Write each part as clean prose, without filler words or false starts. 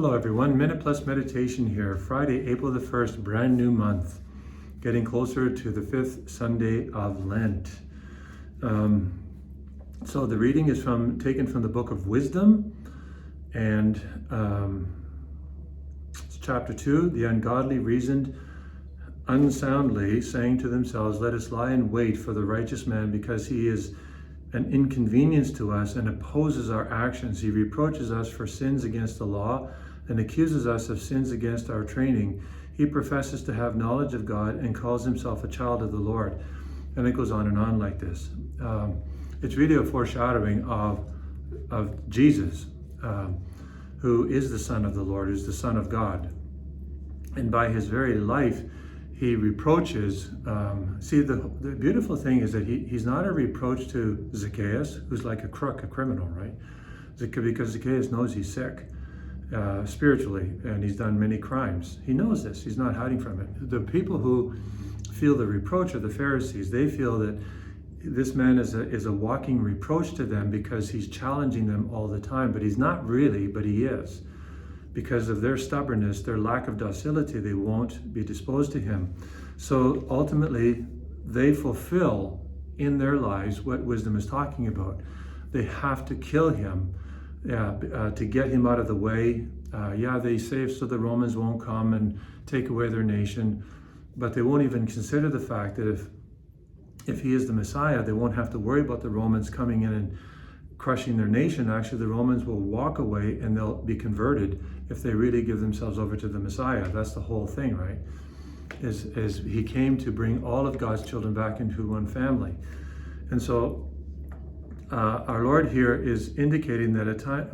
Hello everyone, Minute Plus Meditation here, Friday, April the 1st, brand new month, getting closer to the 5th Sunday of Lent. So the reading is taken from the book of Wisdom, and it's chapter 2. The ungodly reasoned unsoundly, saying to themselves, "Let us lie in wait for the righteous man, because he is an inconvenience to us and opposes our actions. He reproaches us for sins against the law and accuses us of sins against our training. He professes to have knowledge of God and calls himself a child of the Lord." And it goes on and on like this. It's really a foreshadowing of Jesus, who is the Son of the Lord, is the Son of God. And by his very life, he reproaches. See, the beautiful thing is that he's not a reproach to Zacchaeus, who's like a crook, a criminal, right? Because Zacchaeus knows he's sick spiritually, and he's done many crimes. He knows this. He's not hiding from it. The people who feel the reproach are the Pharisees. They feel that this man is a walking reproach to them because he's challenging them all the time. But he's not really, but he is. Because of their stubbornness, their lack of docility, they won't be disposed to him. So ultimately, they fulfill in their lives what wisdom is talking about. They have to kill him to get him out of the way. They say so the Romans won't come and take away their nation, but they won't even consider the fact that if he is the Messiah, they won't have to worry about the Romans coming in and crushing their nation. Actually, the Romans will walk away and they'll be converted if they really give themselves over to the Messiah. That's the whole thing, right? Is he came to bring all of God's children back into one family. And so our Lord here is indicating that at time,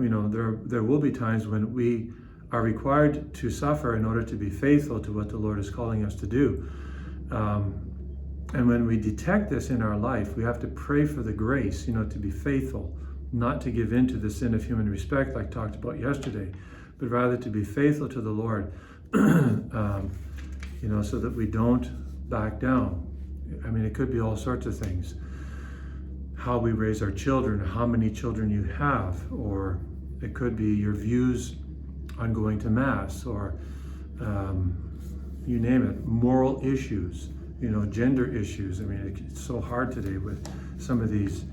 there will be times when we are required to suffer in order to be faithful to what the Lord is calling us to do. And when we detect this in our life, we have to pray for the grace, to be faithful, not to give in to the sin of human respect, like talked about yesterday, but rather to be faithful to the Lord, so that we don't back down. I mean, it could be all sorts of things. How we raise our children, how many children you have, or it could be your views on going to Mass, or you name it, moral issues, gender issues. I mean, it's so hard today with some of these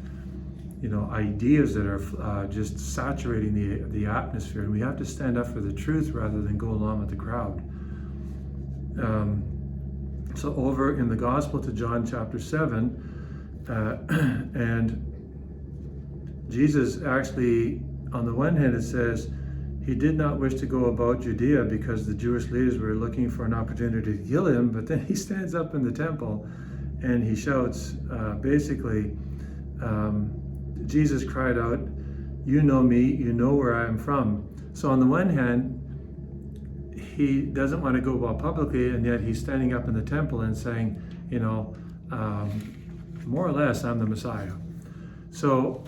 ideas that are just saturating the atmosphere, and we have to stand up for the truth rather than go along with the crowd. So over in the Gospel to John chapter 7, and Jesus actually, on the one hand, it says he did not wish to go about Judea because the Jewish leaders were looking for an opportunity to kill him, but then he stands up in the temple and he shouts, Jesus cried out, "You know me, you know where I am from." So on the one hand, he doesn't want to go about publicly, and yet he's standing up in the temple and saying, more or less, I'm the Messiah. So,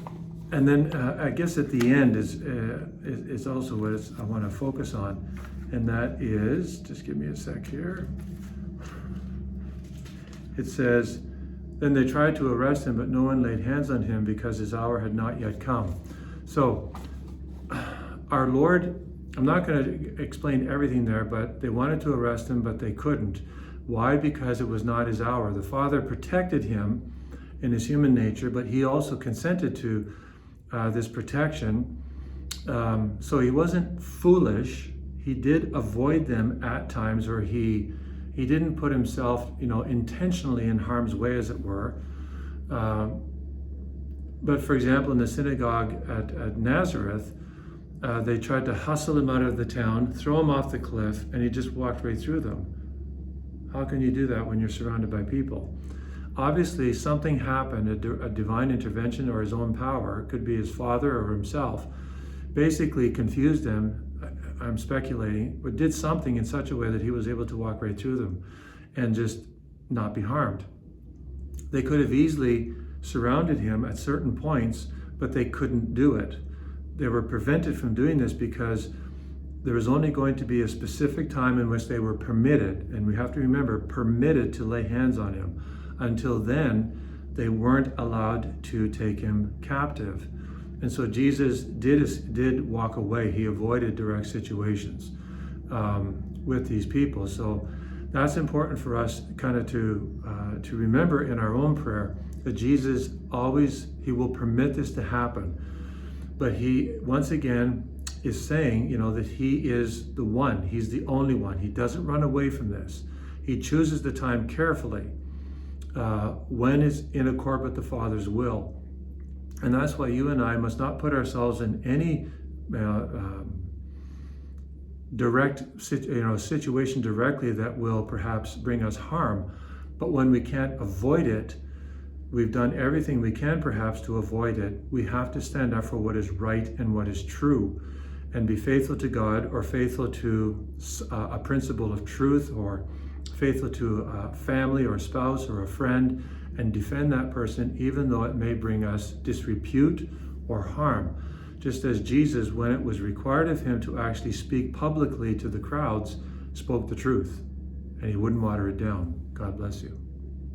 and then I guess at the end is also what I want to focus on, and that is, just give me a sec here. It says, "Then they tried to arrest him, but no one laid hands on him because his hour had not yet come." So our Lord, I'm not going to explain everything there, but they wanted to arrest him, but they couldn't. Why? Because it was not his hour. The Father protected him in his human nature, but he also consented to this protection. So he wasn't foolish. He did avoid them at times, or he didn't put himself, intentionally in harm's way, as it were. But for example, in the synagogue at Nazareth, they tried to hustle him out of the town, throw him off the cliff, and he just walked right through them. How can you do that when you're surrounded by people? Obviously, something happened, a divine intervention or his own power, it could be his father or himself, basically confused him, I'm speculating, but did something in such a way that he was able to walk right through them and just not be harmed. They could have easily surrounded him at certain points, but they couldn't do it. They were prevented from doing this because there was only going to be a specific time in which they were permitted, and we have to remember, permitted to lay hands on him. Until then, they weren't allowed to take him captive. And so Jesus did walk away. He avoided direct situations with these people. So that's important for us kind of to remember in our own prayer, that Jesus always, he will permit this to happen. But he, once again, is saying, that he is the one. He's the only one. He doesn't run away from this. He chooses the time carefully when it's in accord with the Father's will. And that's why you and I must not put ourselves in any direct situation directly that will perhaps bring us harm. But when we can't avoid it, we've done everything we can perhaps to avoid it. We have to stand up for what is right and what is true, and be faithful to God, or faithful to a principle of truth, or faithful to a family or spouse or a friend, and defend that person even though it may bring us disrepute or harm. Just as Jesus, when it was required of him to actually speak publicly to the crowds, spoke the truth, and he wouldn't water it down. God bless you.